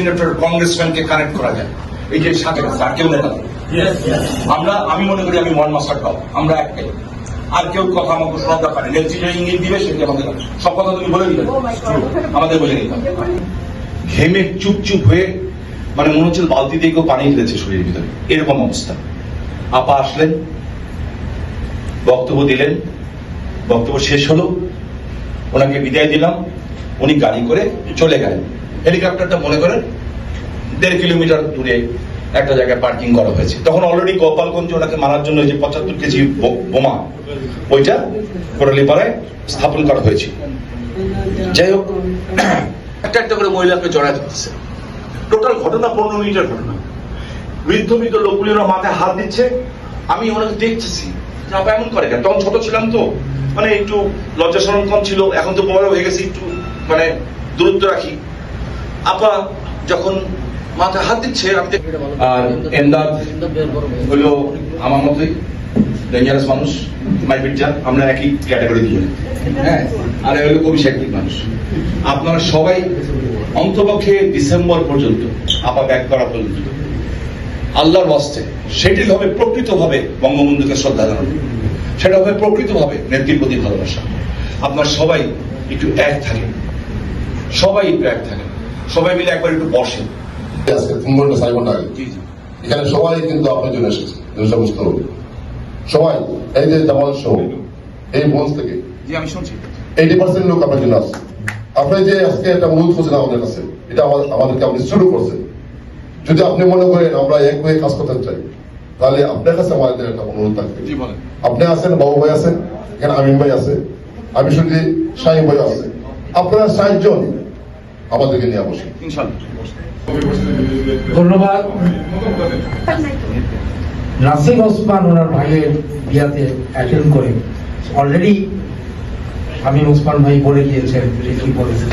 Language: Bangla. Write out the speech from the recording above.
সিনেটর কংগ্রেসম্যানকে কানেক্ট করা যায়। এই যে সাথে আর কেউ নেতা আমি মনে করি আমি ওয়ান মাস্টার টপ, আমরা একটাই। আর কেউ কথা আমাকে শোনার দরকার নেই। নেত্রী যে ইঙ্গিত দিবে সেটি আমাদের সব কথা তুমি বলে দিবে, আমাদের বলে নিতে হবে। ঘেমে চুপচুপ হয়ে মানে মনে হচ্ছে বালতি দিয়ে কেউ পানি ফেলেছে শরীরের ভিতরে, এরকম অবস্থা। আপা আসলেন, বক্তব্য দিলেন, বক্তব্য শেষ হলো, ওনাকে বিদায় দিলাম, উনি গাড়ি করে চলে গেলেন। হেলিকপ্টারটা মনে করেন 1.5 কিলোমিটার দূরে একটা জায়গায় পার্কিং করা হয়েছে। তখন অলরেডি গোপালগঞ্জে ওনাকে মারার জন্য যে 75 কেজি বোমা ওইটা কোটালীপাড়ায় স্থাপন করা হয়েছে। যাই হোক, একটা একটা করে মহিলাকে জড়ায় ধরতেছে। টোটাল ঘটনা 15 মিনিটের ঘটনা। বৃদ্ধ লোকগুলিরা মাথায় হাত দিচ্ছে, আমি ওনাকে দেখতেছি যে আপা এমন করে কেন। তখন ছোট ছিলাম তো, মানে একটু লজ্জা শরম কম ছিল, এখন তো বড় হয়ে গেছি, একটু মানে দূরত্ব রাখি। আপা যখন মাথায় হাত দিচ্ছে আমি আর এমদাদ হলো আমার মতোই ডেঞ্জারাস মানুষ, মাইপিট যান, আমরা একই ক্যাটাগরি দিয়ে, হ্যাঁ। আর হলো কবি সাহিত্যিক মানুষ। আপনারা সবাই অন্তপক্ষে ডিসেম্বর পর্যন্ত আপা ব্যাক করা পর্যন্ত আল্লাহর ওয়াস্তে সেটি হবে প্রকৃতভাবে বঙ্গবন্ধুকে শ্রদ্ধা জানানো, সেটা হবে প্রকৃতভাবে নেত্রীর প্রতি ভালোবাসা। আপনার সবাই একটু এক থাকেন, সবাই একটু এক থাকেন, সবাই মিলে একবার একটু বসেন। আজকে 3 ঘন্টা 4 ঘন্টা আগে এখানে সবাই কিন্তু আপনার জন্য এসেছে, সমস্ত সবাই। এই যে জামাল সহ এই মঞ্চ থেকে 80% লোক আপনার জন্য আসছে। আপনি যে আজকে একটা অনুরোধ করছেন আমাদের কাছে, এটা আমাদেরকে আপনি শুরু করছেন। যদি আপনি মনে করেন আমরা এক হয়ে কাজ করতে চাই, তাহলে আপনার কাছে আমাদের একটা অনুরোধ থাকবে। আপনি আছেন, বাবু ভাই আছেন, এখানে আমিন ভাই আছে, আমি শুনছি শাহিম ভাই আছে, আপনারা 60 জন আমাদেরকে নিয়ে বসে। ধন্যবাদ। নাসিম ওসমান ওনার ভাইয়ের বিয়াতে অ্যাটেন্ড করে অলরেডি আমি ওসমান ভাই বলে গিয়েছেন যে কি বলেছেন।